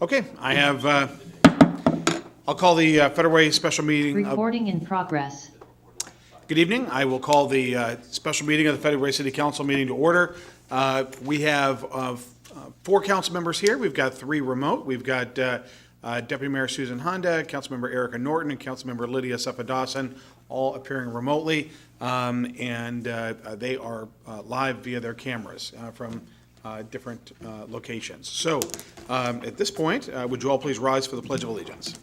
Okay, I'll call the Federal Way special meeting. Recording in progress. Good evening. I will call the special meeting of the Federal Way City Council meeting to order. We have 4 council members here. We've got 3 remote. We've got Deputy Mayor Susan Honda, Councilmember Erica Norton, and Councilmember Lydia Seppa-Dawson, all appearing remotely. And they are live via their cameras from different locations. So at this point, would you all please rise for the Pledge of Allegiance?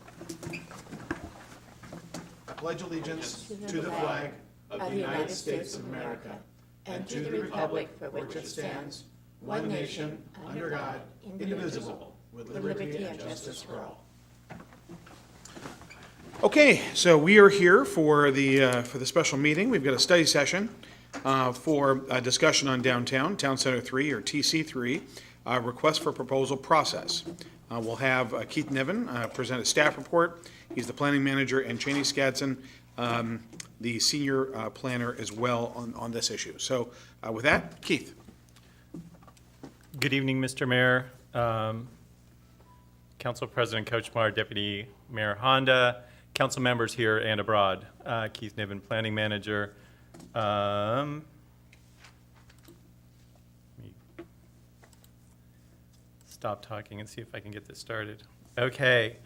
I pledge allegiance to the flag of the United States of America and to the republic for which it stands, one nation, under God, indivisible, with liberty and justice for all. Okay, so we are here for the special meeting. We've got a study session for a discussion on Downtown Center 3, or TC3, request for proposal process. We'll have Keith Niven present a staff report. He's the planning manager, and Cheney Skadson, the senior planner as well on this issue. So with that, Keith. Good evening, Mr. Mayor, Council President Kochmar, Deputy Mayor Honda, council members here and abroad. Keith Niven, planning manager. Let me stop talking and see if I can get this started. Okay.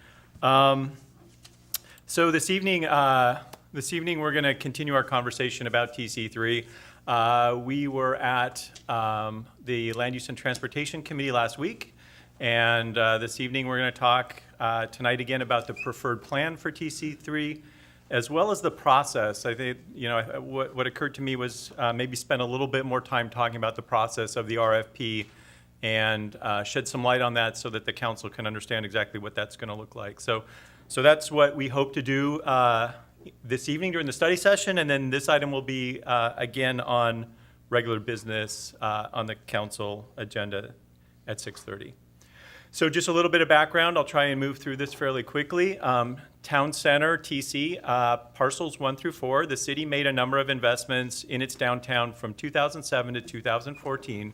So this evening we're going to continue our conversation about TC3. We were at the Land Use and Transportation Committee last week, and this evening we're going to talk tonight again about the preferred plan for TC3, as well as the process. I think, what occurred to me was maybe spend a little bit more time talking about the process of the RFP and shed some light on that so that the council can understand exactly what that's going to look like. So that's what we hope to do this evening during the study session, and then this item will be again on regular business on the council agenda at 6:30. So just a little bit of background. I'll try and move through this fairly quickly. Town Center, TC, parcels 1 through 4. The city made a number of investments in its downtown from 2007 to 2014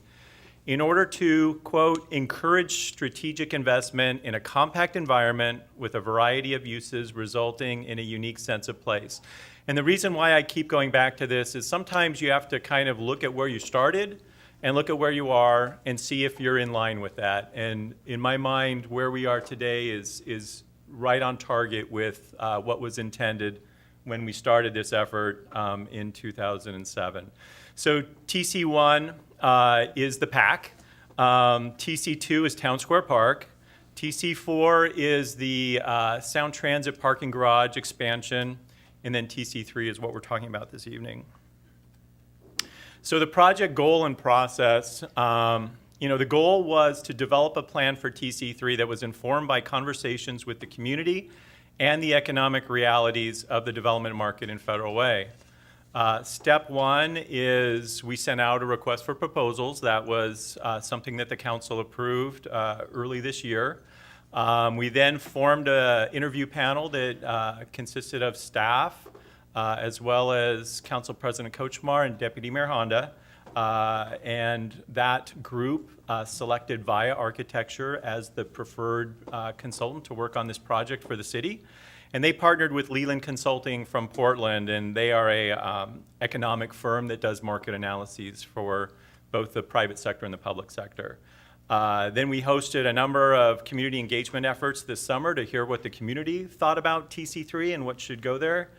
in order to, quote, encourage strategic investment in a compact environment with a variety of uses resulting in a unique sense of place. And the reason why I keep going back to this is sometimes you have to kind of look at where you started and look at where you are and see if you're in line with that. And in my mind, where we are today is right on target with what was intended when we started this effort in 2007. So TC1 is the PAC. TC2 is Town Square Park. TC4 is the Sound Transit Parking Garage expansion. And then TC3 is what we're talking about this evening. So the project goal and process, the goal was to develop a plan for TC3 that was informed by conversations with the community and the economic realities of the development market in Federal Way. Step 1 is we sent out a request for proposals. That was something that the council approved early this year. We then formed an interview panel that consisted of staff, as well as Council President Kochmar and Deputy Mayor Honda. And that group selected Via Architecture as the preferred consultant to work on this project for the city. And they partnered with Leland Consulting from Portland, and they are a economic firm that does market analyses for both the private sector and the public sector. Then we hosted a number of community engagement efforts this summer to hear what the community thought about TC3 and what should go there.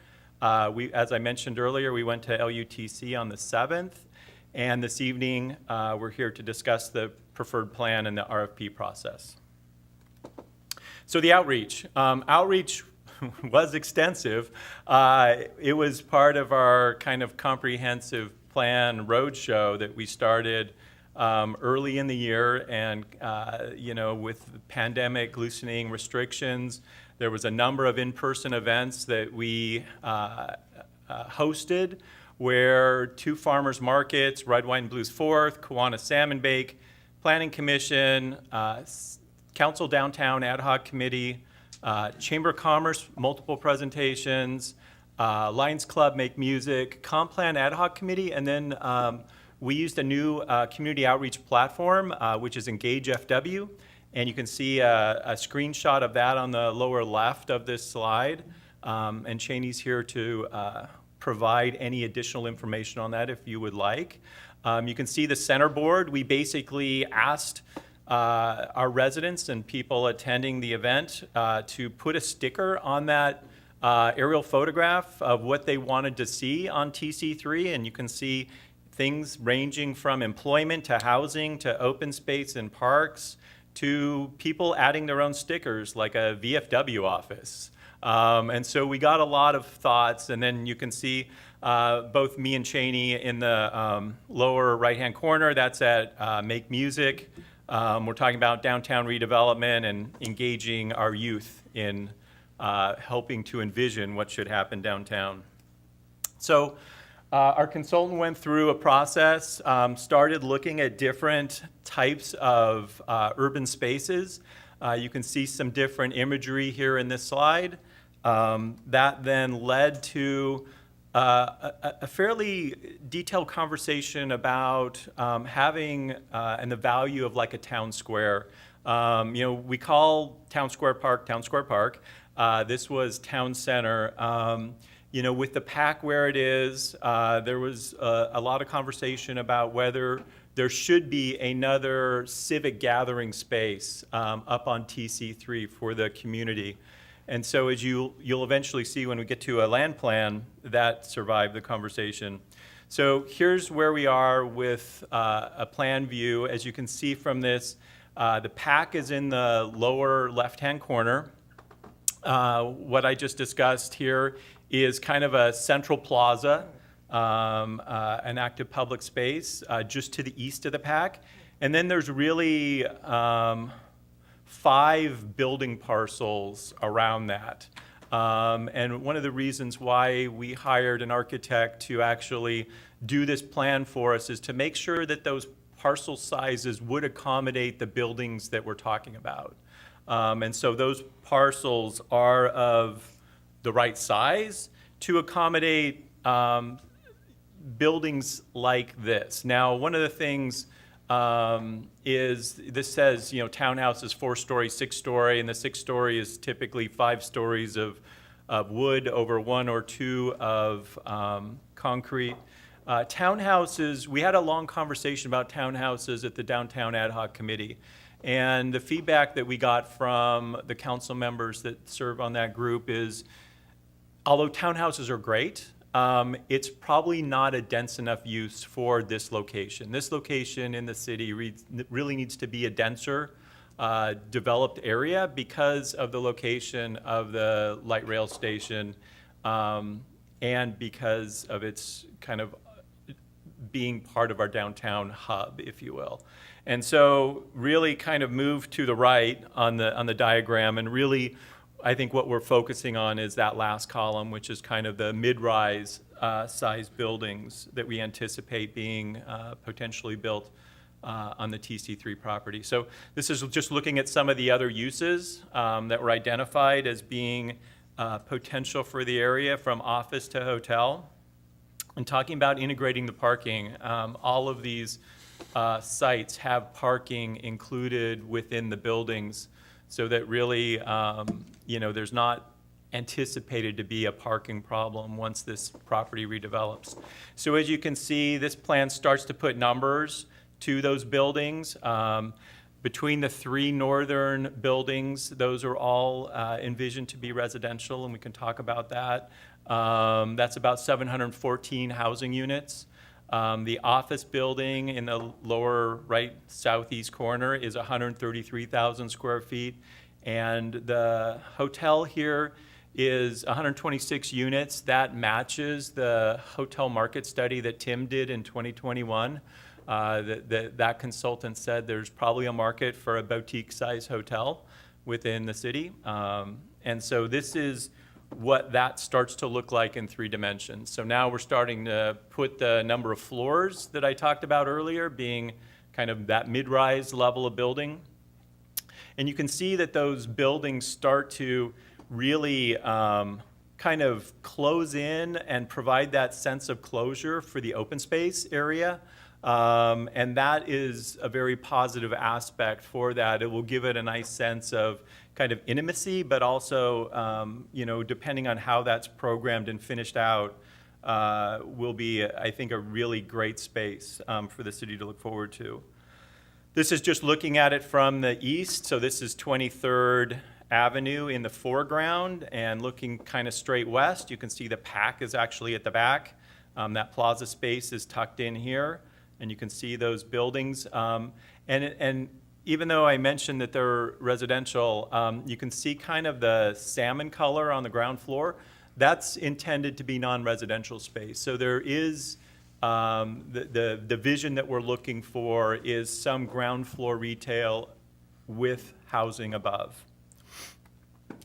As I mentioned earlier, we went to LUTC on the 7th, and this evening we're here to discuss the preferred plan and the RFP process. So the outreach. Outreach was extensive. It was part of our kind of comprehensive plan roadshow that we started early in the year, and with the pandemic loosening restrictions, there was a number of in-person events that we hosted, where 2 farmers markets, Red, White, and Blues 4th, Kiwanis Salmon Bake, Planning Commission, Council Downtown Ad Hoc Committee, Chamber of Commerce, multiple presentations, Lions Club, Make Music, Complan Ad Hoc Committee, and then we used a new community outreach platform, which is Engage FW, And you can see a screenshot of that on the lower left of this slide. And Cheney's here to provide any additional information on that if you would like. You can see the center board. We basically asked our residents and people attending the event to put a sticker on that aerial photograph of what they wanted to see on TC3, and you can see things ranging from employment to housing to open space and parks to people adding their own stickers like a VFW office. And so we got a lot of thoughts, and then you can see both me and Cheney in the lower right-hand corner. That's at Make Music. We're talking about downtown redevelopment and engaging our youth in helping to envision what should happen downtown. So our consultant went through a process, started looking at different types of urban spaces. You can see some different imagery here in this slide. That then led to a fairly detailed conversation about having and the value of like a town square. We call Town Square Park Town Square Park. This was Town Center. With the PAC where it is, there was a lot of conversation about whether there should be another civic gathering space up on TC3 for the community. And so as you'll eventually see when we get to a land plan, that survived the conversation. So here's where we are with a plan view. As you can see from this, the PAC is in the lower left-hand corner. What I just discussed here is kind of a central plaza, an active public space just to the east of the PAC. And then there's really 5 building parcels around that. And one of the reasons why we hired an architect to actually do this plan for us is to make sure that those parcel sizes would accommodate the buildings that we're talking about. And so those parcels are of the right size to accommodate buildings like this. Now, one of the things is this says, townhouse is 4-story, 6-story, and the 6-story is typically 5 stories of wood over 1 or 2 of concrete. Townhouses, we had a long conversation about townhouses at the Downtown Ad Hoc Committee. And the feedback that we got from the council members that serve on that group is, although townhouses are great, it's probably not a dense enough use for this location. This location in the city really needs to be a denser, developed area because of the location of the light rail station and because of its kind of being part of our downtown hub, if you will. And so really kind of move to the right on the diagram, and really I think what we're focusing on is that last column, which is kind of the mid-rise size buildings that we anticipate being potentially built on the TC3 property. So this is just looking at some of the other uses that were identified as being potential for the area, from office to hotel. And talking about integrating the parking, all of these sites have parking included within the buildings, so that really, there's not anticipated to be a parking problem once this property redevelops. So as you can see, this plan starts to put numbers to those buildings. Between the 3 northern buildings, those are all envisioned to be residential, and we can talk about that. That's about 714 housing units. The office building in the lower right southeast corner is 133,000 square feet. And the hotel here is 126 units. That matches the hotel market study that Tim did in 2021. That consultant said there's probably a market for a boutique-size hotel within the city. And so this is what that starts to look like in 3 dimensions. So now we're starting to put the number of floors that I talked about earlier being kind of that mid-rise level of building. And you can see that those buildings start to really kind of close in and provide that sense of closure for the open space area. And that is a very positive aspect for that. It will give it a nice sense of kind of intimacy, but also, depending on how that's programmed and finished out, will be, I think, a really great space for the city to look forward to. This is just looking at it from the east. So this is 23rd Avenue in the foreground, and looking kind of straight west, you can see the PAC is actually at the back. That plaza space is tucked in here, and you can see those buildings. And even though I mentioned that they're residential, you can see kind of the salmon color on the ground floor. That's intended to be non-residential space. So there is the vision that we're looking for is some ground floor retail with housing above.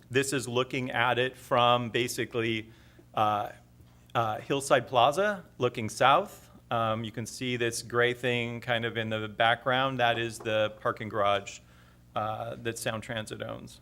This is looking at it from basically Hillside Plaza, looking south. You can see this gray thing kind of in the background. That is the parking garage that Sound Transit owns.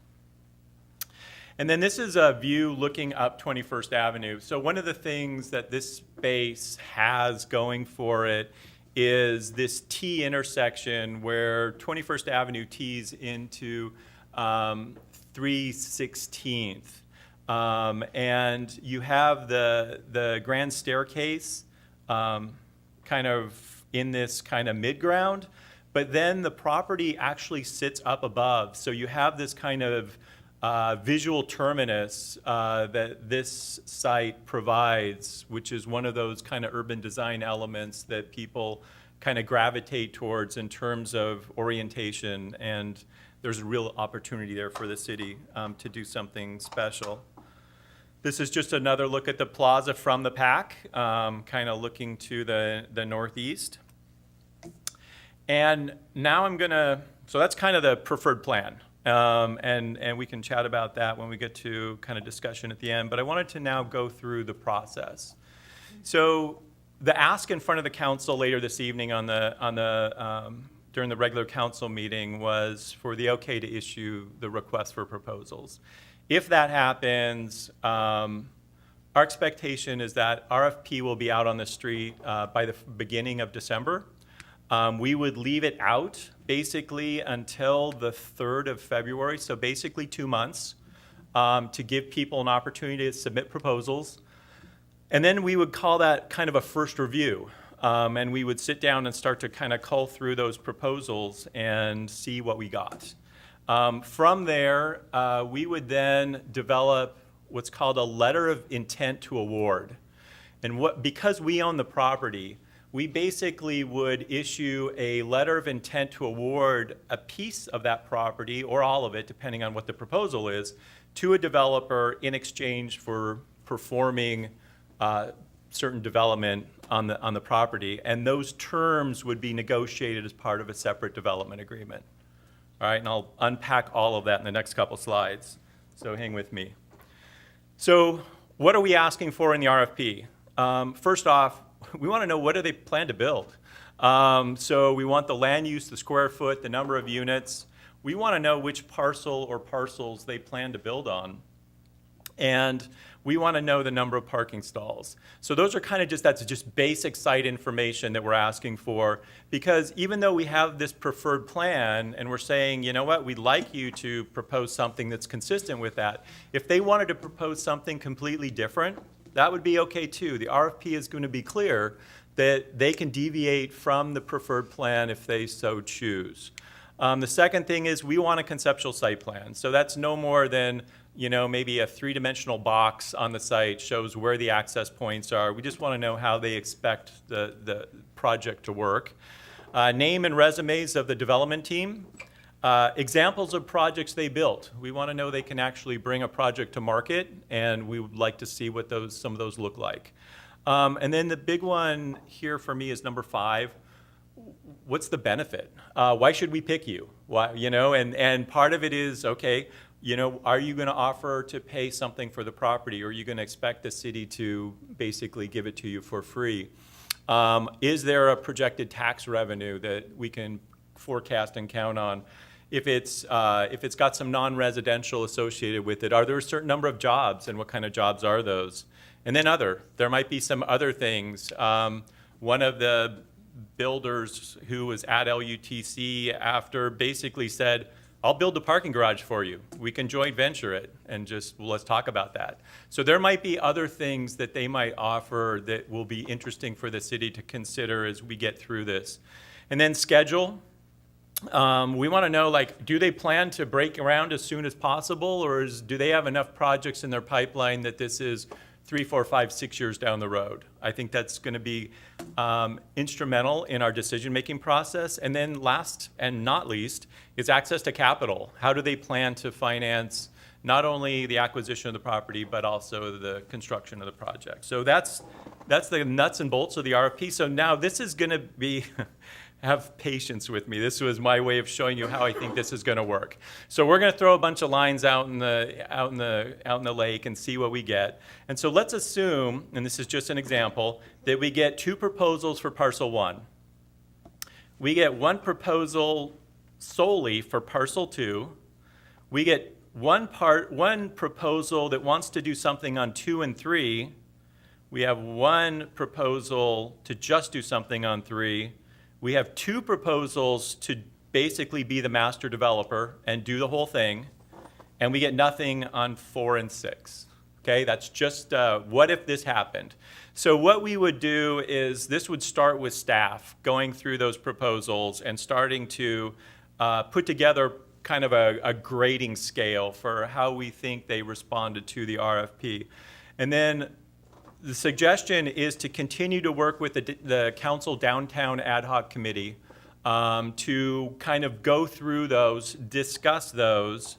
And then this is a view looking up 21st Avenue. So one of the things that this space has going for it is this T intersection where 21st Avenue tees into 316th. And you have the grand staircase kind of in this kind of mid-ground, but then the property actually sits up above. So you have this kind of visual terminus that this site provides, which is one of those kind of urban design elements that people kind of gravitate towards in terms of orientation, and there's a real opportunity there for the city to do something special. This is just another look at the plaza from the PAC, kind of looking to the northeast. And now so that's kind of the preferred plan. And we can chat about that when we get to kind of discussion at the end. But I wanted to now go through the process. So the ask in front of the council later this evening during the regular council meeting was for the okay to issue the request for proposals. If that happens, our expectation is that RFP will be out on the street by the beginning of December. We would leave it out basically until the 3rd of February, so basically 2 months, to give people an opportunity to submit proposals. And then we would call that kind of a first review. And we would sit down and start to kind of cull through those proposals and see what we got. From there, we would then develop what's called a letter of intent to award. And because we own the property, we basically would issue a letter of intent to award a piece of that property, or all of it, depending on what the proposal is, to a developer in exchange for performing certain development on the property. And those terms would be negotiated as part of a separate development agreement. All right, and I'll unpack all of that in the next couple slides, so hang with me. So what are we asking for in the RFP? First off, we want to know, what do they plan to build? So we want the land use, the square foot, the number of units. We want to know which parcel or parcels they plan to build on. And we want to know the number of parking stalls. So those are kind of that's just basic site information that we're asking for, because even though we have this preferred plan and we're saying, you know what, we'd like you to propose something that's consistent with that, if they wanted to propose something completely different, that would be okay too. The RFP is going to be clear that they can deviate from the preferred plan if they so choose. The second thing is we want a conceptual site plan. So that's no more than maybe a 3-dimensional box on the site, shows where the access points are. We just want to know how they expect the project to work. Name and resumes of the development team. Examples of projects they built. We want to know they can actually bring a project to market, and we would like to see what some of those look like. And then the big one here for me is number 5. What's the benefit? Why should we pick you? Why, and part of it is, okay, are you going to offer to pay something for the property, or are you going to expect the city to basically give it to you for free? Is there a projected tax revenue that we can forecast and count on? If it's got some non-residential associated with it, are there a certain number of jobs, and what kind of jobs are those? And then there might be some other things. One of the Builders, who was at LUTC after basically said, I'll build a parking garage for you. We can joint venture it and just, let's talk about that. So there might be other things that they might offer that will be interesting for the city to consider as we get through this. And then schedule. We want to know, like, do they plan to break ground as soon as possible, or do they have enough projects in their pipeline that this is 3, 4, 5, 6 years down the road? I think that's going to be instrumental in our decision-making process. And then last and not least is access to capital. How do they plan to finance not only the acquisition of the property, but also the construction of the project? So that's the nuts and bolts of the RFP. So now this is going to be have patience with me. This was my way of showing you how I think this is going to work. So we're going to throw a bunch of lines out in the lake and see what we get. And so let's assume, and this is just an example, that we get 2 proposals for parcel 1. We get 1 proposal solely for parcel 2. We get one proposal that wants to do something on 2 and 3. We have 1 proposal to just do something on 3. We have 2 proposals to basically be the master developer and do the whole thing, and we get nothing on 4 and 6. Okay, that's just what if this happened. So what we would do is this would start with staff going through those proposals and starting to put together kind of a grading scale for how we think they responded to the RFP. And then the suggestion is to continue to work with the council downtown ad hoc committee to kind of go through those, discuss those,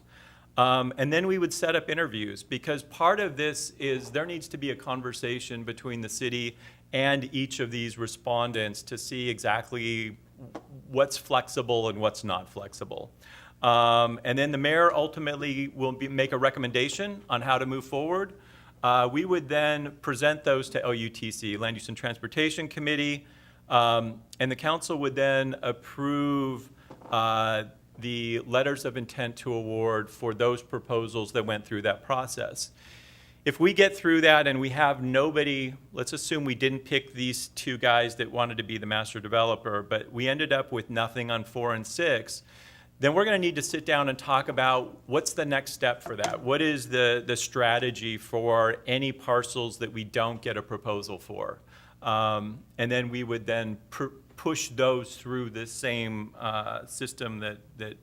and then we would set up interviews, because part of this is there needs to be a conversation between the city and each of these respondents to see exactly what's flexible and what's not flexible. And then the mayor ultimately will make a recommendation on how to move forward. We would then present those to LUTC, Land Use and Transportation Committee, and the council would then approve the letters of intent to award for those proposals that went through that process. If we get through that and we have nobody, let's assume we didn't pick these 2 guys that wanted to be the master developer, but we ended up with nothing on 4 and 6, then we're going to need to sit down and talk about what's the next step for that. What is the strategy for any parcels that we don't get a proposal for? And then we would then push those through this same system that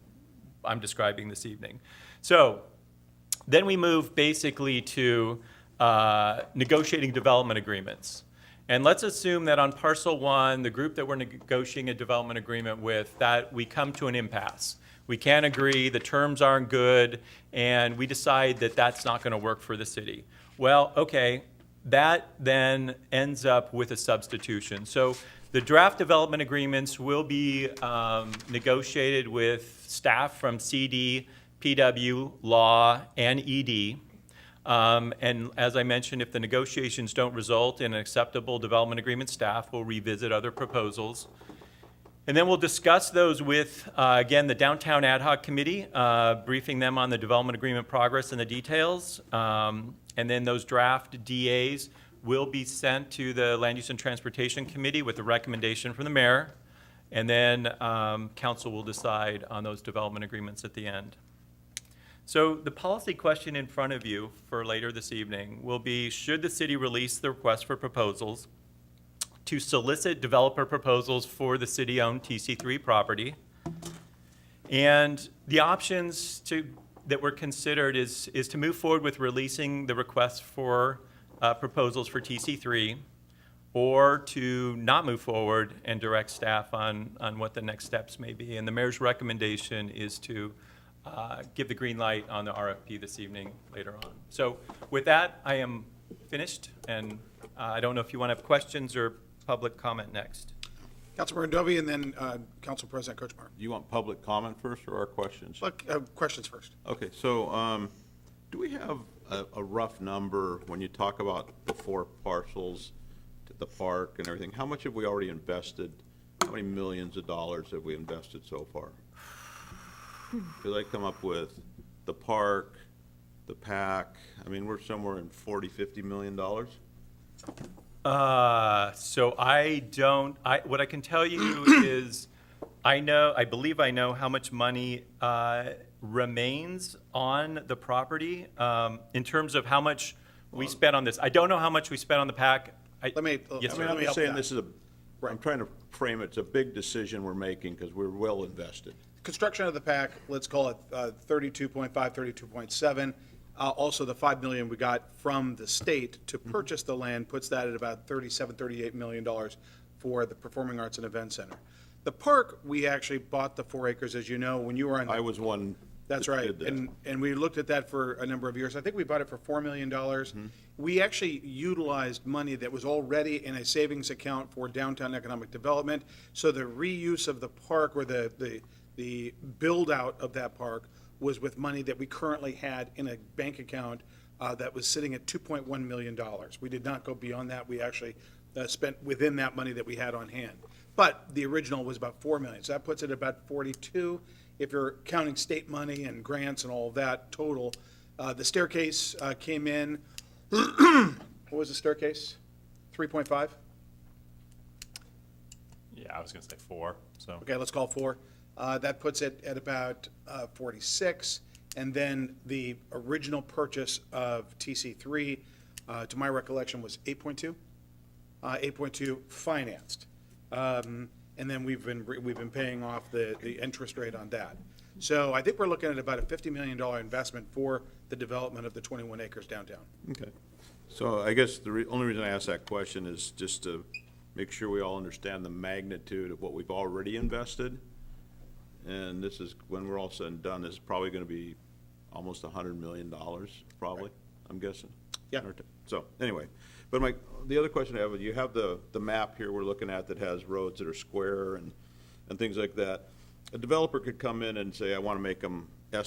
I'm describing this evening. So then we move basically to negotiating development agreements. And let's assume that on parcel 1, the group that we're negotiating a development agreement with, that we come to an impasse. We can't agree, the terms aren't good, and we decide that that's not going to work for the city. Well, okay, that then ends up with a substitution. So the draft development agreements will be negotiated with staff from CD, PW, Law, and ED. And as I mentioned, if the negotiations don't result in an acceptable development agreement, staff will revisit other proposals. And then we'll discuss those with, again, the Downtown Ad Hoc Committee, briefing them on the development agreement progress and the details. And then those draft DAs will be sent to the Land Use and Transportation Committee with a recommendation from the mayor. And then council will decide on those development agreements at the end. So the policy question in front of you for later this evening will be, should the city release the request for proposals to solicit developer proposals for the city-owned TC3 property? And the options that were considered is to move forward with releasing the request for proposals for TC3, or to not move forward and direct staff on what the next steps may be. And the mayor's recommendation is to give the green light on the RFP this evening later on. So with that, I am finished, and I don't know if you want to have questions or public comment next. Councilmember Dovey, and then Council President Kuchma. Do you want public comment first or our questions? Questions first. Okay, so do we have a rough number when you talk about the 4 parcels to the park and everything? How much have we already invested? How many millions of dollars have we invested so far? Because I come up with the park, the PAC, I mean, we're somewhere in $40, $50 million. So what I can tell you is, I believe I know how much money remains on the property in terms of how much we spent on this. I don't know how much we spent on the PAC. Let me, Yes, I sir. mean, I'm let me just help you saying out. this is I'm trying to frame it, it's a big decision we're making because we're well invested. Construction of the PAC, let's call it 32.5, 32.7. Also, the 5 million we got from the state to purchase the land puts that at about 37, 38 million dollars for the Performing Arts and Event Center. The park, we actually bought the 4 acres, as you know, when you were on. I was one That's that right, did that. and we looked at that for a number of years. I think we bought it for $4 million. Mm-hmm. We actually utilized money that was already in a savings account for downtown economic development. So the reuse of the park, or the build-out of that park, was with money that we currently had in a bank account that was sitting at $2.1 million. We did not go beyond that. We actually spent within that money that we had on hand. But the original was about 4 million, so that puts it at about 42. If you're counting state money and grants and all of that total, the staircase came in, what was the staircase? 3.5? Yeah, I was gonna say 4, so. Okay, let's call it 4. That puts it at about 46. And then the original purchase of TC3, to my recollection, was 8.2? 8.2 financed. And then we've been paying off the interest rate on that. So I think we're looking at about a $50 million investment for the development of the 21 acres downtown. Okay. So I guess the only reason I asked that question is just to make sure we all understand the magnitude of what we've already invested. And this is, when we're all said and done, this is probably gonna be almost $100 million, probably, I'm guessing. Yeah. So, anyway, but the other question I have, you have the map here we're looking at that has roads that are square and things like that. A developer could come in and say, I wanna make them I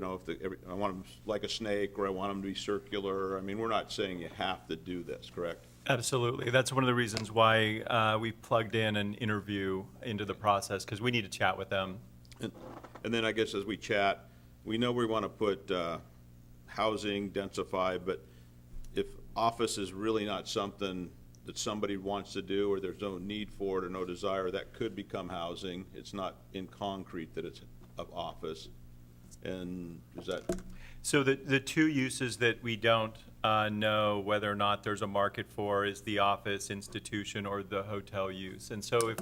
want them like a snake, or I want them to be circular. I mean, we're not saying you have to do this, correct? Absolutely. That's one of the reasons why we plugged in an interview into the process, because we need to chat with them. And then I guess as we chat, we know we want to put housing, densify, but if office is really not something that somebody wants to do, or there's no need for it or no desire, that could become housing. It's not in concrete that it's of office. And is that, So the two uses that we don't know whether or not there's a market for is the office, institution, or the hotel use. And so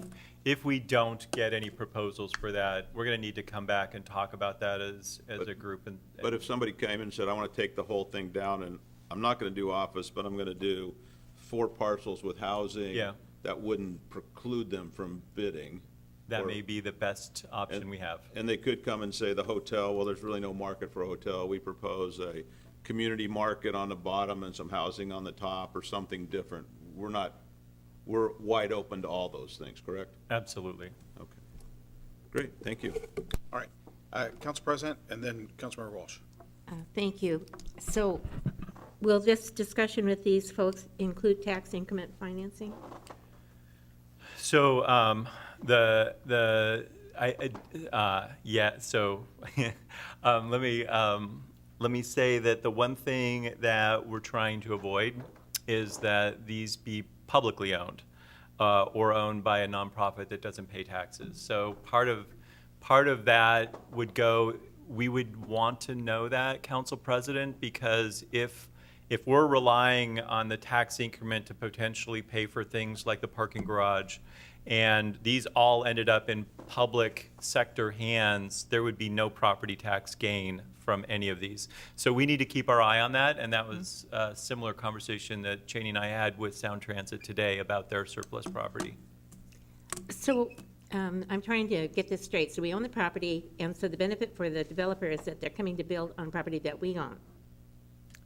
if we don't get any proposals for that, we're going to need to come back and talk about that as a group. but if somebody came and said, I want to take the whole thing down, and I'm not going to do office, but I'm going to do 4 parcels with housing. Yeah. That wouldn't preclude them from bidding. That or- may be the best option we have. And they could come and say, the hotel, well, there's really no market for a hotel. We propose a community market on the bottom and some housing on the top, or something different. We're wide open to all those things, correct? Absolutely. Okay. Great, thank you. All right, Council President, and then Councilmember Walsh. Thank you. So will this discussion with these folks include tax increment financing? So let me say that the one thing that we're trying to avoid is that these be publicly owned or owned by a nonprofit that doesn't pay taxes. So part of that would go. We would want to know that, Council President, because if we're relying on the tax increment to potentially pay for things like the parking garage, and these all ended up in public sector hands, there would be no property tax gain from any of these. So we need to keep our eye on that, and that was a similar conversation that Cheney and I had with Sound Transit today about their surplus property. So I'm trying to get this straight. So we own the property, and so the benefit for the developer is that they're coming to build on property that we own,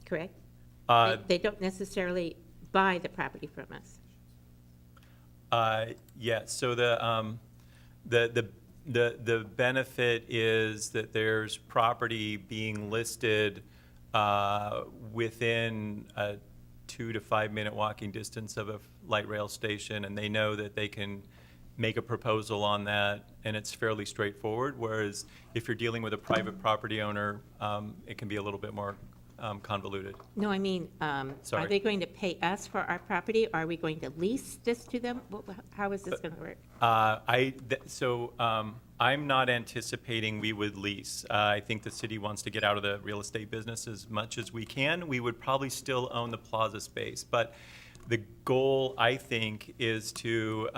correct? They don't necessarily buy the property from us. Yes, so the benefit is that there's property being listed within a 2 to 5 minute walking distance of a light rail station, and they know that they can make a proposal on that, and it's fairly straightforward, whereas if you're dealing with a private property owner, it can be a little bit more convoluted. No, I mean, Sorry. are they going to pay us for our property? Are we going to lease this to them? How is this going to work? I'm not anticipating we would lease. I think the city wants to get out of the real estate business as much as we can. We would probably still own the plaza space, but the goal, I think, is to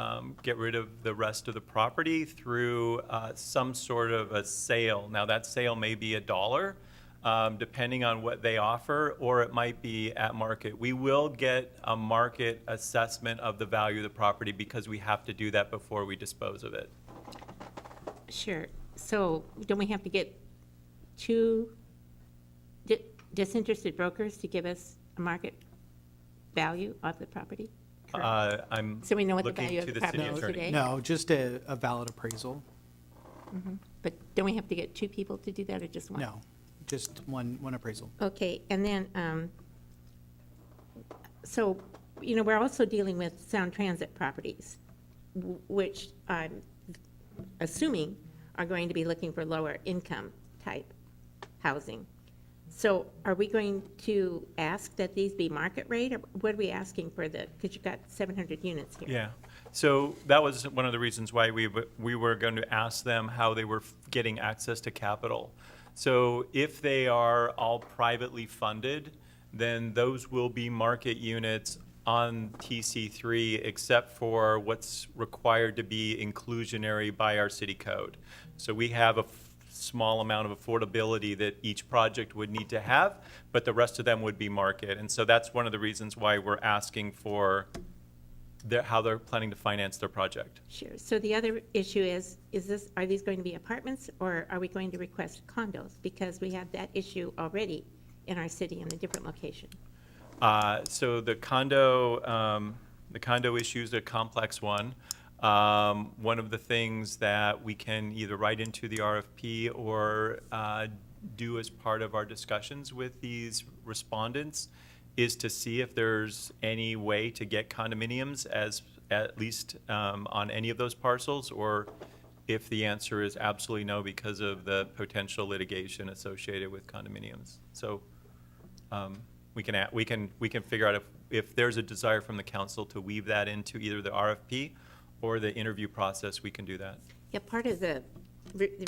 get rid of the rest of the property through some sort of a sale. Now, that sale may be $1, depending on what they offer, or it might be at market. We will get a market assessment of the value of the property because we have to do that before we dispose of it. Sure. So don't we have to get two disinterested brokers to give us a market value of the property? I'm So we know what the looking value of to the the city property is attorney. today? No, just a valid appraisal. But don't we have to get two people to do that or just one? No, just one appraisal. Okay, and then, so, we're also dealing with Sound Transit properties, which I'm assuming are going to be looking for lower income type housing. So are we going to ask that these be market rate, or what are we asking for because you've got 700 units here? Yeah, so that was one of the reasons why we were going to ask them how they were getting access to capital. So if they are all privately funded, then those will be market units on TC3, except for what's required to be inclusionary by our city code. So we have a small amount of affordability that each project would need to have, but the rest of them would be market. And so that's one of the reasons why we're asking for how they're planning to finance their project. Sure. So the other issue are these going to be apartments, or are we going to request condos? Because we have that issue already in our city in a different location. So the condo issue is a complex one. One of the things that we can either write into the RFP or do as part of our discussions with these respondents is to see if there's any way to get condominiums at least on any of those parcels, or if the answer is absolutely no because of the potential litigation associated with condominiums. So we can figure out if there's a desire from the council to weave that into either the RFP or the interview process, we can do that. Yeah, part of the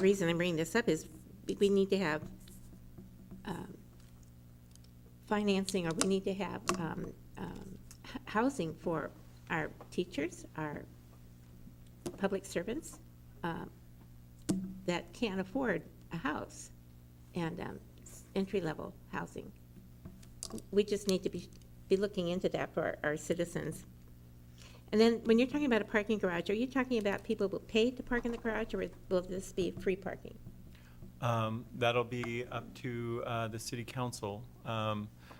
reason I'm bringing this up is we need to have financing, or we need to have housing for our teachers, our public servants that can't afford a house and entry-level housing. We just need to be looking into that for our citizens. And then when you're talking about a parking garage, are you talking about people will pay to park in the garage, or will this be free parking? That'll be up to the city council.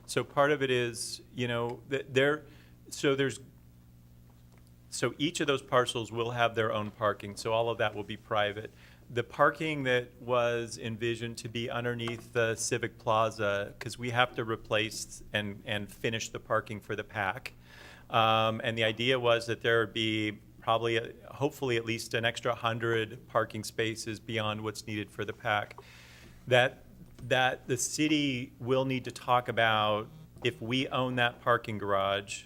So part of it is, so each of those parcels will have their own parking, so all of that will be private. The parking that was envisioned to be underneath the Civic Plaza, because we have to replace and finish the parking for the PAC. And the idea was that there would be hopefully at least an extra 100 parking spaces beyond what's needed for the PAC. That the city will need to talk about if we own that parking garage,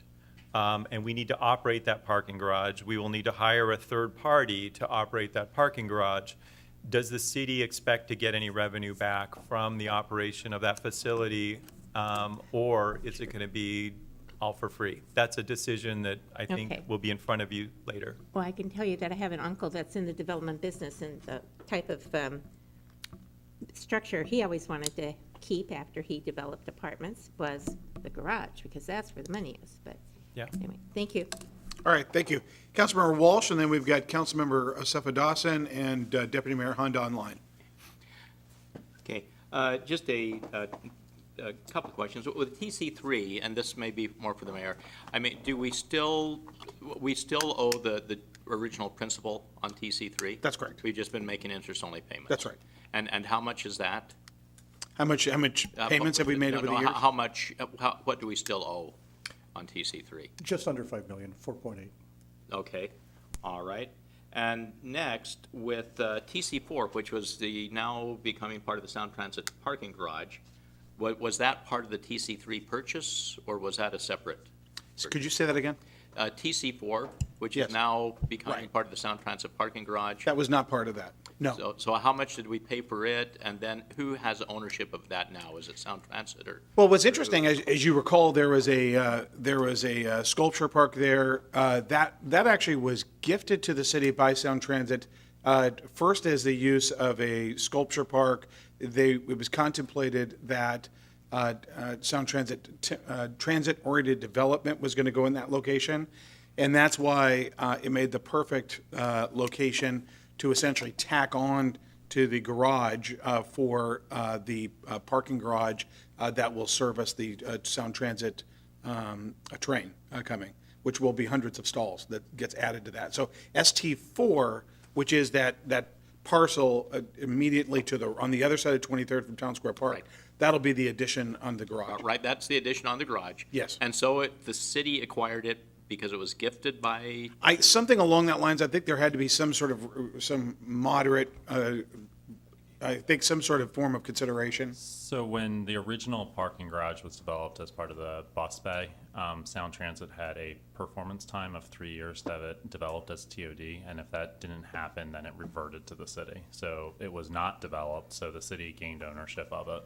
and we need to operate that parking garage, we will need to hire a third party to operate that parking garage. Does the city expect to get any revenue back from the operation of that facility, or is it going to be all for free? That's a decision that I think Okay. will be in front of you later. Well, I can tell you that I have an uncle that's in the development business, and the type of structure he always wanted to keep after he developed apartments was the garage, because that's where the money is. But Yeah. anyway, thank you. All right, thank you. Councilmember Walsh, and then we've got Councilmember Asefa Dawson and Deputy Mayor Honda online. Okay, just a couple of questions. With TC3, and this may be more for the mayor, I mean, do we still owe the original principal on TC3? That's correct. We've just been making interest-only payments? That's right. And how much is that? How much payments have we made over the years? How much, what do we still owe on TC3? Just under 5 million, 4.8. Okay, all right. And next, with TC4, which was the now becoming part of the Sound Transit parking garage, Was that part of the TC3 purchase, or was that a separate? Could you say that again? TC4, which Yes. is now becoming Right. part of the Sound Transit parking garage? That was not part of that. No. So how much did we pay for it, and then who has ownership of that now? Is it Sound Transit or? Well, what's interesting, as you recall, there was a sculpture park there. That actually was gifted to the city by Sound Transit, first as the use of a sculpture park. It was contemplated that Sound Transit, transit-oriented development was going to go in that location. And that's why it made the perfect location to essentially tack on to the garage for the parking garage that will service the Sound Transit train coming, which will be hundreds of stalls that gets added to that. So ST4, which is that parcel immediately on the other side of 23rd from Town Square Park, Right. that'll be the addition on the garage. Right, that's the addition on the garage. Yes. And so the city acquired it because it was gifted by, Something along that lines. I think there had to be some sort of, some moderate, I think some sort of form of consideration. So when the original parking garage was developed as part of the bus bay, Sound Transit had a performance time of 3 years to have it developed as TOD, and if that didn't happen, then it reverted to the city. So it was not developed, so the city gained ownership of it.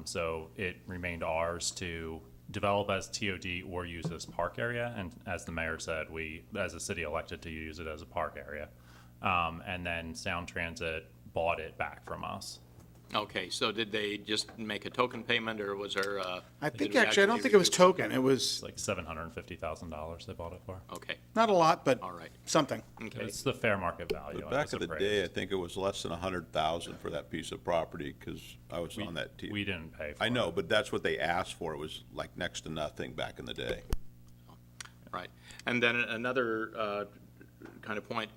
So it remained ours to develop as TOD or use as park area, and as the mayor said, we, as a city, elected to use it as a park area. And then Sound Transit bought it back from us. okay, so did they just make a token payment, or was there? I did think we actually, I don't think it was recoup? token. It was It's like $750,000 they bought it for. Okay, not a lot, but all right, something. okay. It's the fair market value. But and back it's in the appraised. day, I think it was less than 100,000 for that piece of property, because I was on that team. We didn't pay for it. I know, but that's what they asked for. It was like next to nothing back in the day. Right. And then another kind of point,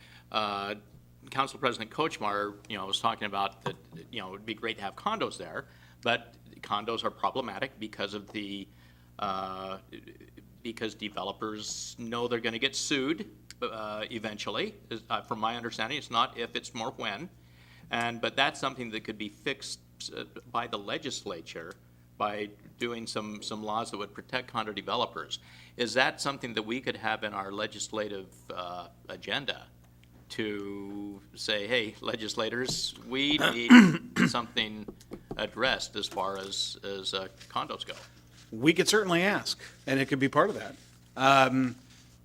Council President Kochmar, was talking about that, it'd be great to have condos there, but condos are problematic because of because developers know they're going to get sued eventually. From my understanding, it's not if, it's more when. But that's something that could be fixed by the legislature by doing some laws that would protect condo developers. Is that something that we could have in our legislative agenda to say, hey, legislators, we need something addressed as far as condos go? We could certainly ask, and it could be part of that.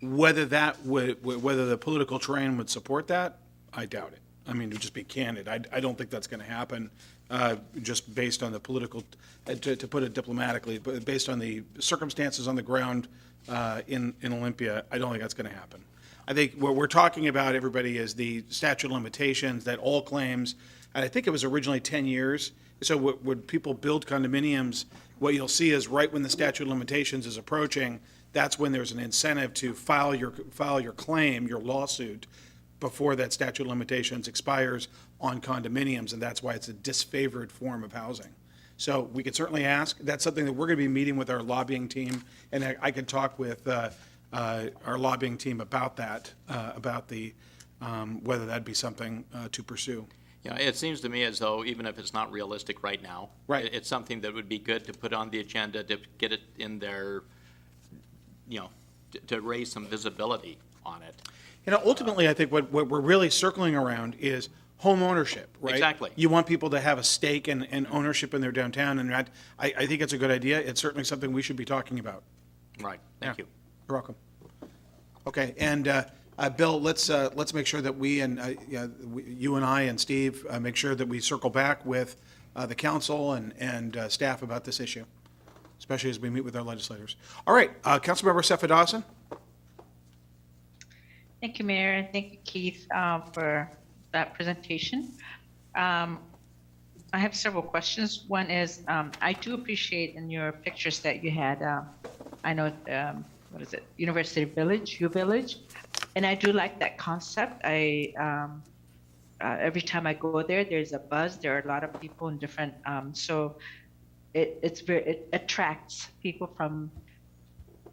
Whether the political terrain would support that, I doubt it. I mean, to just be candid, I don't think that's going to happen, just based on the political, to put it diplomatically, but based on the circumstances on the ground in Olympia, I don't think that's going to happen. I think what we're talking about, everybody, is the statute of limitations that all claims, and I think it was originally 10 years. So when people build condominiums, what you'll see is right when the statute of limitations is approaching, that's when there's an incentive to file your claim, your lawsuit, before that statute of limitations expires on condominiums, and that's why it's a disfavored form of housing. So we could certainly ask. That's something that we're going to be meeting with our lobbying team, and I could talk with our lobbying team about that, about the whether that'd be something to pursue. Yeah, it seems to me as though even if it's not realistic right now, Right. it's something that would be good to put on the agenda to get it in there, to raise some visibility on it. Ultimately, I think what we're really circling around is home ownership, right? Exactly. You want people to have a stake and ownership in their downtown, and I think it's a good idea. It's certainly something we should be talking about. Right, thank Yeah. you. You're welcome. Okay, and Bill, let's make sure that we and you and I and Steve make sure that we circle back with the council and staff about this issue, especially as we meet with our legislators. All right, Councilmember Sefa Dawson. Thank you, Mayor, and thank you, Keith, for that presentation. I have several questions. One is, I do appreciate in your pictures that you had, I know, what is it, University Village, U Village, and I do like that concept. Every time I go there, there's a buzz. There are a lot of people in different, so it attracts people from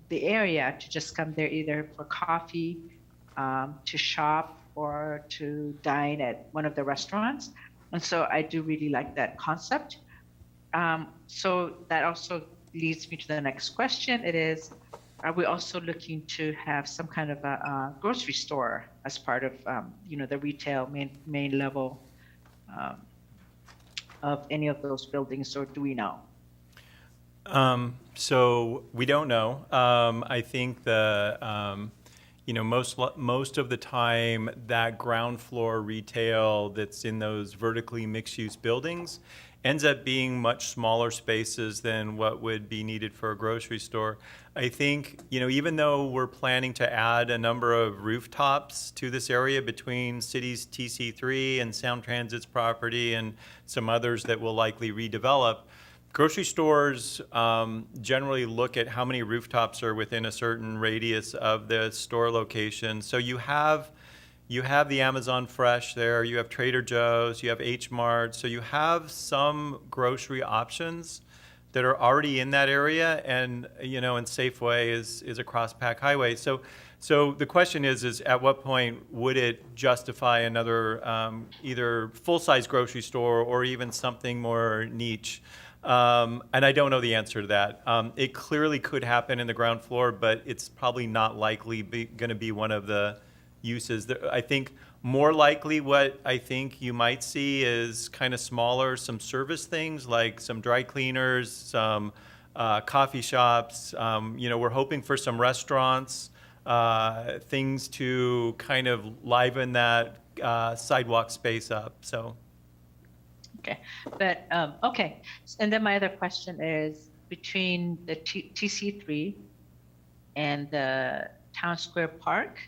the area to just come there either for coffee, to shop, or to dine at one of the restaurants. And so I do really like that concept. So that also leads me to the next question. It is, are we also looking to have some kind of a grocery store as part of, the retail main level of any of those buildings, or do we know? So we don't know. I think most of the time that ground floor retail that's in those vertically mixed-use buildings ends up being much smaller spaces than what would be needed for a grocery store. I think, even though we're planning to add a number of rooftops to this area between City's TC3 and Sound Transit's property and some others that we'll likely redevelop, grocery stores generally look at how many rooftops are within a certain radius of the store location. So you have the Amazon Fresh there, you have Trader Joe's, you have H Mart, so you have some grocery options that are already in that area, and and Safeway is across Pack Highway. So the question is at what point would it justify another either full-size grocery store or even something more niche? And I don't know the answer to that. It clearly could happen in the ground floor, but it's probably not likely going to be one of the uses. I think more likely what I think you might see is kind of smaller, some service things like some dry cleaners, some coffee shops. We're hoping for some restaurants, things to kind of liven that sidewalk space up. So. Okay, but, okay. And then my other question is between the TC3 and the Town Square Park,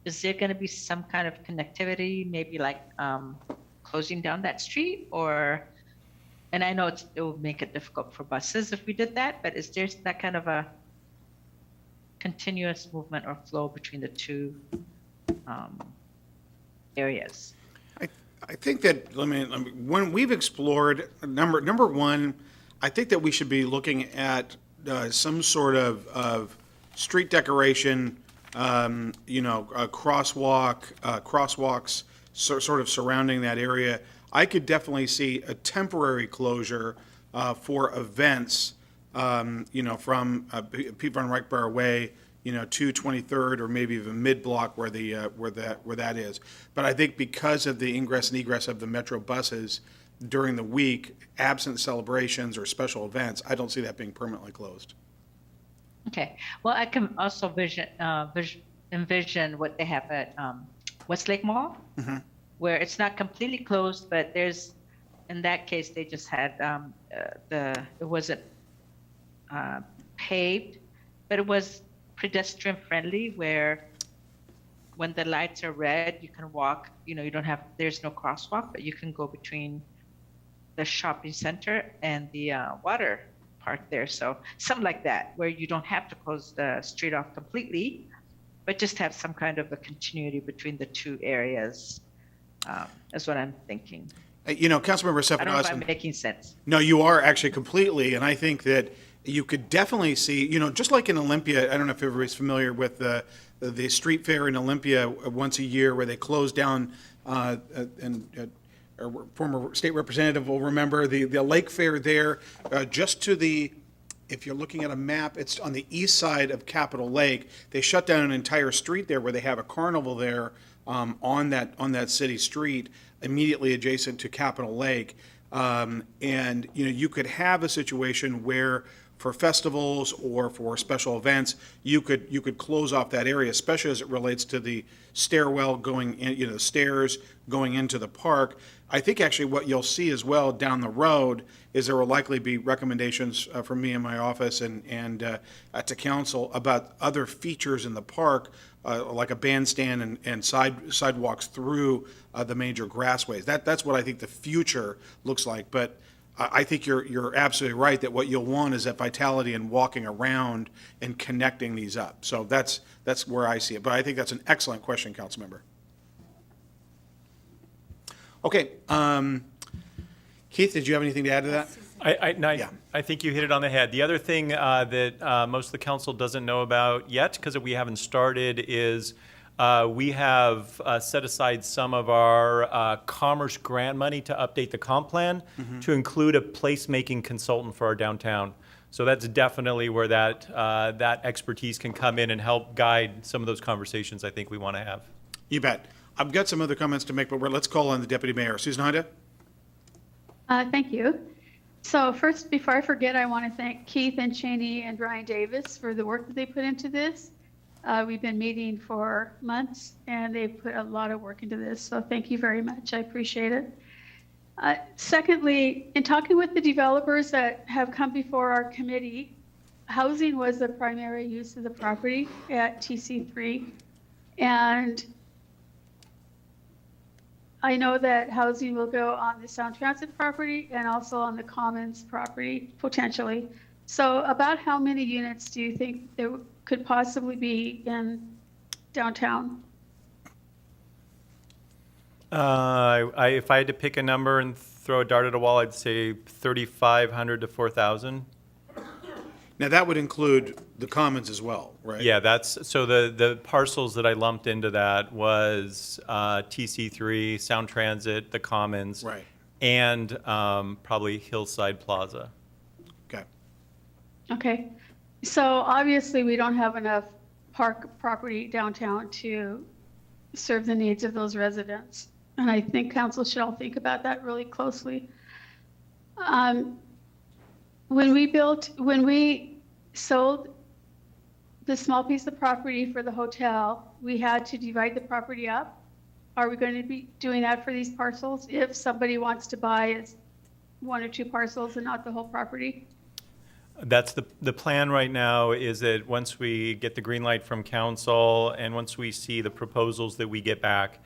is there going to be some kind of connectivity, maybe like closing down that street, or, and I know it will make it difficult for buses if we did that, but is there that kind of a continuous movement or flow between the two areas? I think that, when we've explored, number one, I think that we should be looking at some sort of street decoration, a crosswalks sort of surrounding that area. I could definitely see a temporary closure for events, from Pete Van Reichbar Way, to 23rd or maybe even mid-block where that is. But I think because of the ingress and egress of the Metro buses during the week, absent celebrations or special events, I don't see that being permanently closed. Okay, well, I can also envision what they have at Westlake Mall, where it's not completely closed, but in that case, they just had it wasn't paved, but it was pedestrian friendly, where when the lights are red, you can walk, there's no crosswalk, but you can go between the shopping center and the water park there. So something like that, where you don't have to close the street off completely, but just have some kind of a continuity between the two areas, is what I'm thinking. Councilmember Stephen I don't know if Austin. I'm making sense. No, you are actually completely, and I think that you could definitely see, just like in Olympia, I don't know if everybody's familiar with the street fair in Olympia once a year where they close down, and our former state representative will remember the lake fair there, just to the, if you're looking at a map, it's on the east side of Capitol Lake. They shut down an entire street there where they have a carnival there on that city street immediately adjacent to Capitol Lake. And you could have a situation where for festivals or for special events, you could close off that area, especially as it relates to the stairwell going in, the stairs going into the park. I think actually what you'll see as well down the road is there will likely be recommendations from me in my office and to council about other features in the park, like a bandstand and sidewalks through the major grassways. That's what I think the future looks like. But I think you're absolutely right that what you'll want is that vitality and walking around and connecting these up. So that's where I see it. But I think that's an excellent question, Councilmember. Okay, Keith, did you have anything to add to that? I think you hit it on the head. The other thing that most of the council doesn't know about yet, because we haven't started, is We have set aside some of our commerce grant money to update the comp plan to include a placemaking consultant for our downtown. So that's definitely where that expertise can come in and help guide some of those conversations I think we want to have. You bet. I've got some other comments to make, but let's call on the Deputy Mayor. Susan Honda? Thank you. So first, before I forget, I want to thank Keith and Cheney and Ryan Davis for the work that they put into this. We've been meeting for months, and they've put a lot of work into this, so thank you very much. I appreciate it. Secondly, in talking with the developers that have come before our committee, housing was the primary use of the property at TC3, and I know that housing will go on the Sound Transit property and also on the Commons property, potentially. So about how many units do you think there could possibly be in downtown? If I had to pick a number and throw a dart at a wall, I'd say 3,500 to 4,000. Now, that would include the Commons as well, right? Yeah, so the parcels that I lumped into that was TC3, Sound Transit, the Commons. Right. And probably Hillside Plaza. Okay. Okay, so obviously we don't have enough park property downtown to serve the needs of those residents. And I think council should all think about that really closely. When we sold the small piece of property for the hotel, we had to divide the property up. Are we going to be doing that for these parcels if somebody wants to buy one or two parcels and not the whole property? That's the plan right now, is that once we get the green light from council and once we see the proposals that we get back,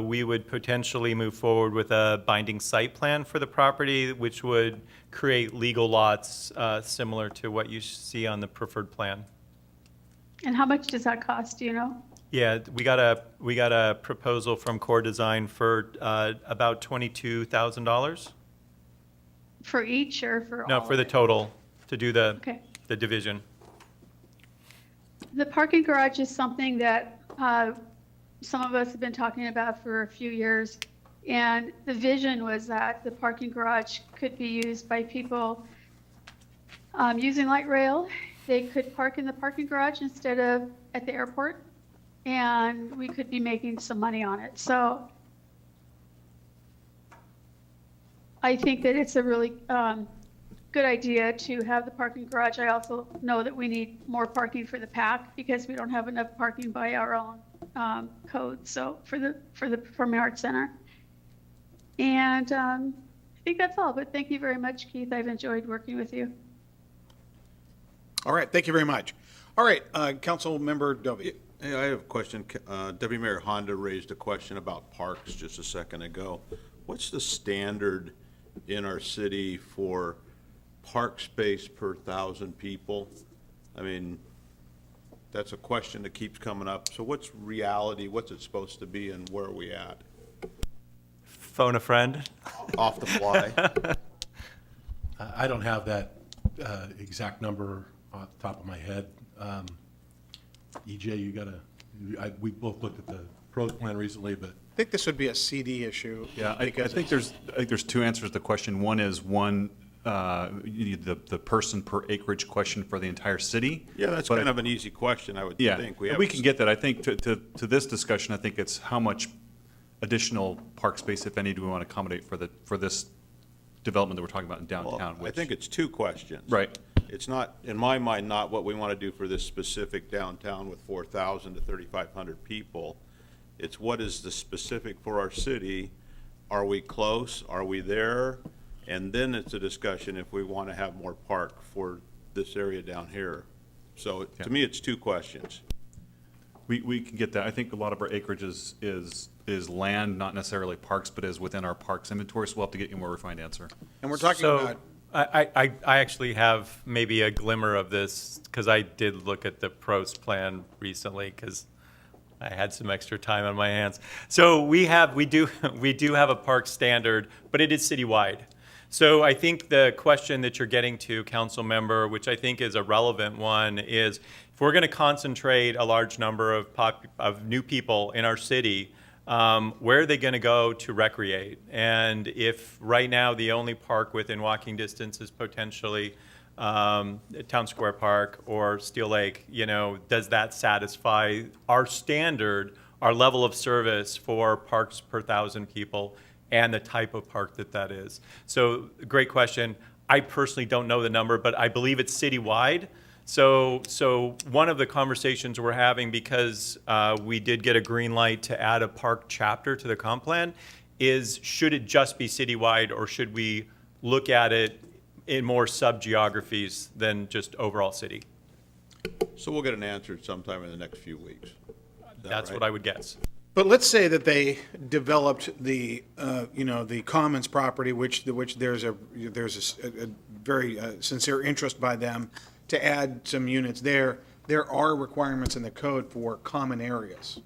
we would potentially move forward with a binding site plan for the property, which would create legal lots similar to what you see on the preferred plan. And how much does that cost, do you know? Yeah, we got a proposal from Core Design for about $22,000. For each or for all? No, for the total, to do Okay. the division. The parking garage is something that some of us have been talking about for a few years. And the vision was that the parking garage could be used by people using light rail. They could park in the parking garage instead of at the airport, and we could be making some money on it. So I think that it's a really good idea to have the parking garage. I also know that we need more parking for the PAC because we don't have enough parking by our own code. So for the Performing Arts Center. And I think that's all, but thank you very much, Keith. I've enjoyed working with you. All right, thank you very much. All right, Council Member Dovey. Hey, I have a question. Deputy Mayor Honda raised a question about parks just a second ago. What's the standard in our city for park space per 1,000 people? I mean, that's a question that keeps coming up. So what's reality? What's it supposed to be, and where are we at? Phone a friend. Off the fly? I don't have that exact number off the top of my head. EJ, we both looked at the pros plan recently, but I think this would be a CD issue. Yeah, I because think there's two answers to the question. One is the person per acreage question for the entire city. Yeah, that's kind of an easy question, I would Yeah, think. we can get that. I think to this discussion, I think it's how much additional park space, if any, do we want to accommodate for this development that we're talking about in downtown? Well, I think it's two questions. Right. It's not, in my mind, not what we want to do for this specific downtown with 4,000 to 3,500 people. It's what is the specific for our city? Are we close? Are we there? And then it's a discussion if we want to have more park for this area down here. So to me, it's two questions. We can get that. I think a lot of our acreage is land, not necessarily parks, but is within our parks inventory, so we'll have to get you a more refined answer. And we're talking So about, I actually have maybe a glimmer of this because I did look at the pros plan recently because I had some extra time on my hands. So we do have a park standard, but it is citywide. So I think the question that you're getting to, council member, which I think is a relevant one, is if we're going to concentrate a large number of new people in our city, where are they going to go to recreate? And if right now the only park within walking distance is potentially Town Square Park or Steel Lake, does that satisfy our standard, our level of service for parks per 1,000 people and the type of park that is? So, great question. I personally don't know the number, but I believe it's citywide. So one of the conversations we're having, because we did get a green light to add a park chapter to the comp plan, is should it just be citywide, or should we look at it in more sub-geographies than just overall city? So we'll get an answer sometime in the next few weeks. Is that That's right? what I would guess. But let's say that they developed the, the Commons property, which there's a very sincere interest by them to add some units there. There are requirements in the code for common areas,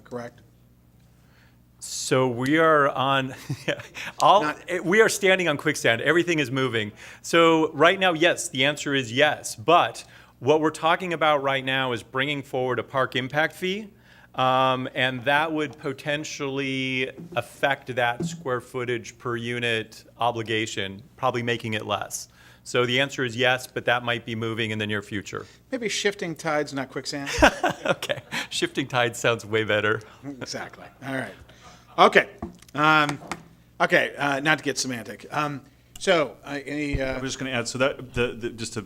correct? So we are on, we are standing on quicksand. Everything is moving. So right now, yes, the answer is yes. But what we're talking about right now is bringing forward a park impact fee. And that would potentially affect that square footage per unit obligation, probably making it less. So the answer is yes, but that might be moving in the near future. Maybe shifting tides, not quicksand? Okay, shifting tide sounds way better. Exactly. All right. Okay. Not to get semantic. Any, I was just going to add, so that, just to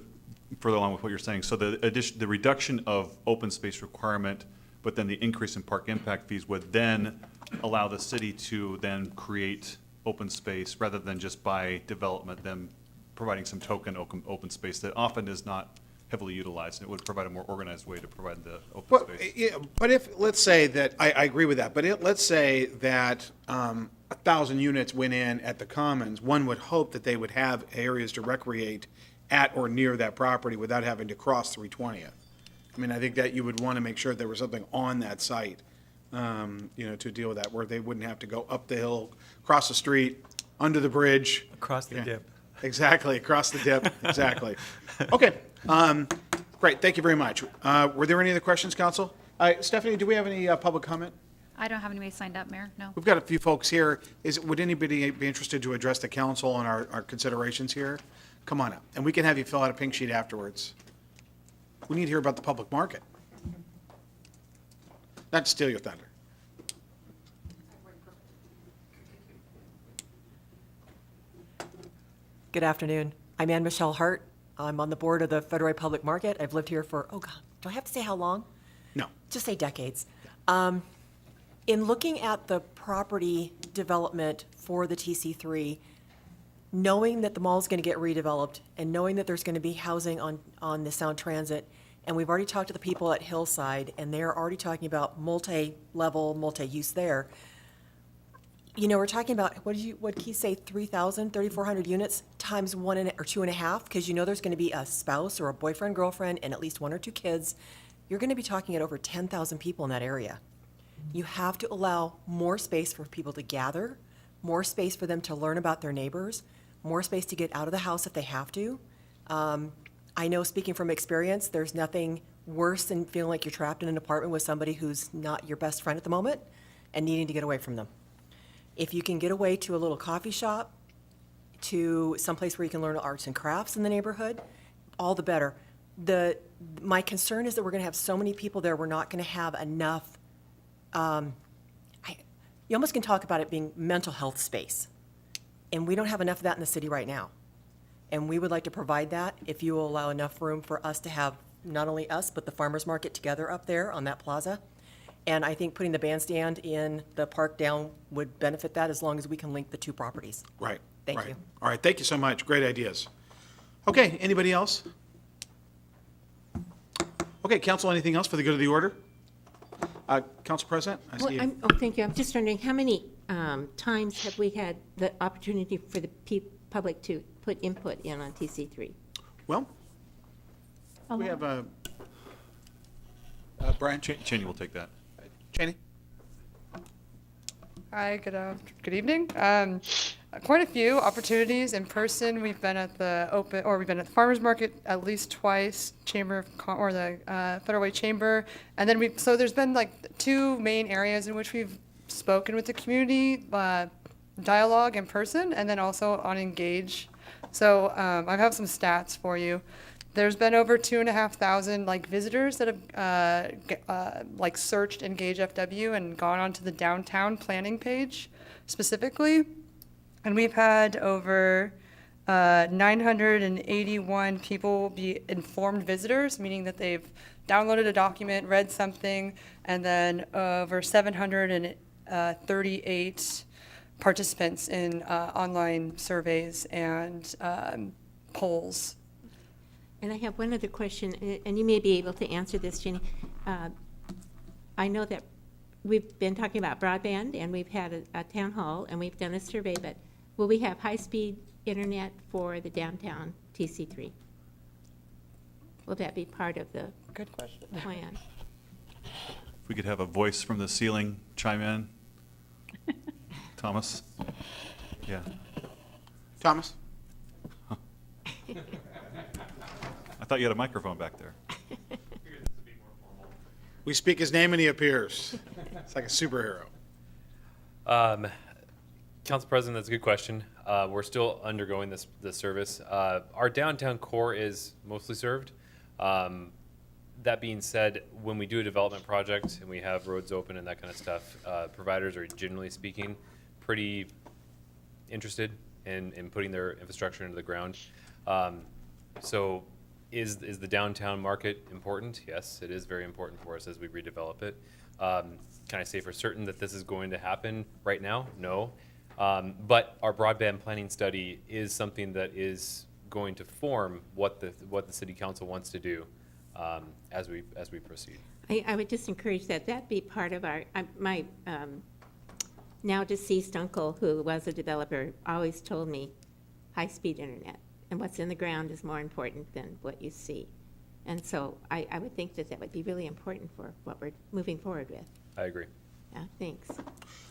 further along with what you're saying, so the reduction of open space requirement, but then the increase in park impact fees would then allow the city to then create open space rather than just by development, then providing some token open space that often is not heavily utilized. It would provide a more organized way to provide the open space. but if, let's say that, I agree with that, but let's say that 1,000 units went in at the Commons, one would hope that they would have areas to recreate at or near that property without having to cross 320th. I mean, I think that you would want to make sure there was something on that site, to deal with that, where they wouldn't have to go up the hill, cross the street, under the bridge. Across the dip. Exactly, across the dip, exactly. Okay, great, thank you very much. Were there any other questions, council? Stephanie, do we have any public comment? I don't have anybody signed up, Mayor, no. We've got a few folks here. Would anybody be interested to address the council on our considerations here? Come on up, and we can have you fill out a pink sheet afterwards. We need to hear about the public market. Not to steal your thunder. Good afternoon. I'm Ann Michelle Hart. I'm on the board of the Federal Public Market. I've lived here for, oh God, do I have to say how long? No. Just say decades. In looking at the property development for the TC3, knowing that the mall is going to get redeveloped and knowing that there's going to be housing on the Sound Transit, and we've already talked to the people at Hillside, and they're already talking about multi-level, multi-use there. We're talking about, what Keith say, 3,400 units times 1 or 2.5, because there's going to be a spouse or a boyfriend, girlfriend, and at least 1 or 2 kids. You're going to be talking at over 10,000 people in that area. You have to allow more space for people to gather, more space for them to learn about their neighbors, more space to get out of the house if they have to. I know, speaking from experience, there's nothing worse than feeling like you're trapped in an apartment with somebody who's not your best friend at the moment and needing to get away from them. If you can get away to a little coffee shop, to someplace where you can learn arts and crafts in the neighborhood, all the better. My concern is that we're going to have so many people there, we're not going to have enough. You almost can talk about it being mental health space. And we don't have enough of that in the city right now. And we would like to provide that if you will allow enough room for us to have not only us, but the farmers market together up there on that plaza. And I think putting the bandstand in the park down would benefit that, as long as we can link the 2 properties. Right. Thank right. you. All right, thank you so much. Great ideas. Okay, anybody else? Okay, council, anything else for the good of the order? Council President, I see you. Thank you. I'm just wondering, how many times have we had the opportunity for the public to put input in on TC3? Well, we have Brian. Cheney will take that. Cheney? Hi, good evening. quite a few opportunities in person. We've been at the farmers market at least twice, or the Federal Way Chamber, and then so there's been like 2 main areas in which we've spoken with the community, dialogue in person, and then also on Engage. So I have some stats for you. There's been over 2,500 like visitors that have like searched Engage FW and gone onto the downtown planning page specifically. And we've had over 981 people be informed visitors, meaning that they've downloaded a document, read something, and then over 738 participants in online surveys and polls. And I have one other question, and you may be able to answer this, Jenny. I know that we've been talking about broadband, and we've had a town hall, and we've done a survey, but will we have high-speed internet for the downtown TC3? Will that be part of the Good question. plan? If we could have a voice from the ceiling chime in. Thomas? Yeah. Thomas? I thought you had a microphone back there. We speak his name and he appears. It's like a superhero. Council President, that's a good question. We're still undergoing this service. Our downtown core is mostly served. That being said, when we do a development project and we have roads open and that kind of stuff, providers are generally speaking pretty interested in putting their infrastructure into the ground. So is the downtown market important? Yes, it is very important for us as we redevelop it. Can I say for certain that this is going to happen right now? No. But our broadband planning study is something that is going to form what the city council wants to do as we proceed. I would just encourage that be part of my now deceased uncle, who was a developer, always told me high-speed internet, and what's in the ground is more important than what you see. And so I would think that would be really important for what we're moving forward with. I agree. Yeah, thanks.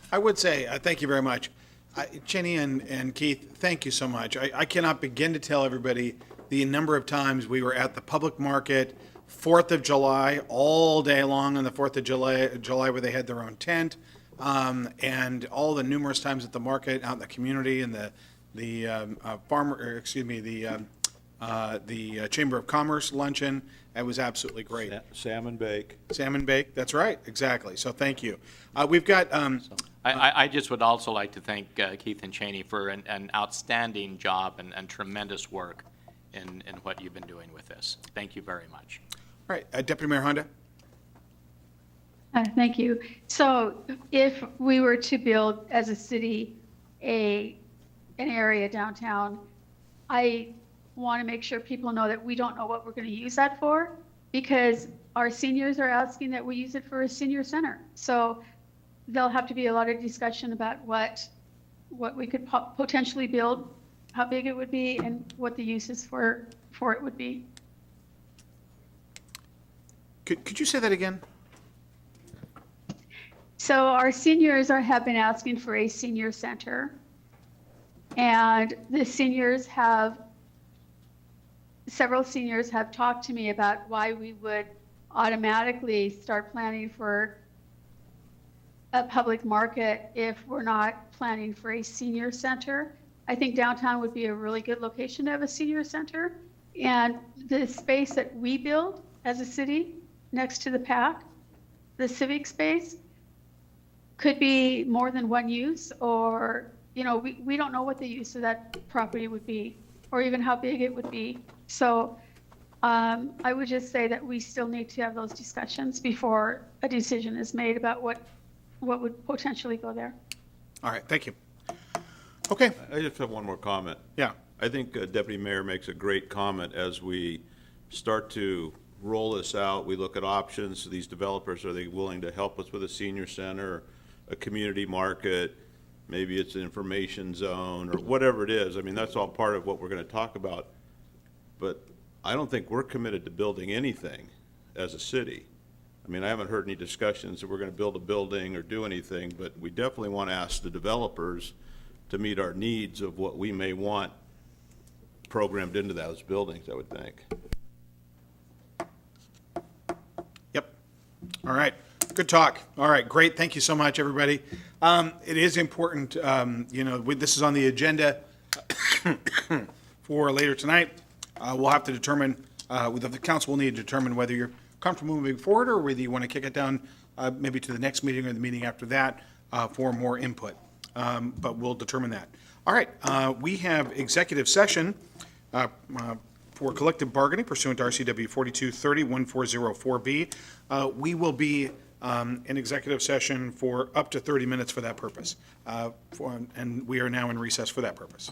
I would say, thank you very much. Jenny and Keith, thank you so much. I cannot begin to tell everybody the number of times we were at the public market, 4th of July, all day long on the 4th of July where they had their own tent, and all the numerous times at the market, out in the community, and the Chamber of Commerce luncheon. It was absolutely great. Salmon bake. Salmon bake, that's right, exactly. So thank you. We've got, I just would also like to thank Keith and Cheney for an outstanding job and tremendous work in what you've been doing with this. Thank you very much. all right, Deputy Mayor Honda? Thank you. So if we were to build as a city an area downtown, I want to make sure people know that we don't know what we're going to use that for, because our seniors are asking that we use it for a senior center. So there'll have to be a lot of discussion about what we could potentially build, how big it would be, and what the uses for it would be. Could you say that again? So our seniors have been asking for a senior center, and several seniors have talked to me about why we would automatically start planning for a public market if we're not planning for a senior center. I think downtown would be a really good location to have a senior center, and the space that we build as a city next to the PAC, the civic space, could be more than one use, or, we don't know what the use of that property would be, or even how big it would be. So I would just say that we still need to have those discussions before a decision is made about what would potentially go there. All right, thank you. Okay. I just have one more comment. Yeah. I think Deputy Mayor makes a great comment as we start to roll this out. We look at options. These developers, are they willing to help us with a senior center, a community market? Maybe it's an information zone or whatever it is. I mean, that's all part of what we're going to talk about. But I don't think we're committed to building anything as a city. I mean, I haven't heard any discussions that we're going to build a building or do anything, but we definitely want to ask the developers to meet our needs of what we may want programmed into those buildings, I would think. Yep. All right. Good talk. All right, great. Thank you so much, everybody. It is important, this is on the agenda for later tonight. We'll have to determine, the council will need to determine whether you're comfortable moving forward or whether you want to kick it down maybe to the next meeting or the meeting after that for more input. But we'll determine that. All right, we have executive session for collective bargaining pursuant to RCW 4230-1404B. We will be in executive session for up to 30 minutes for that purpose. And we are now in recess for that purpose.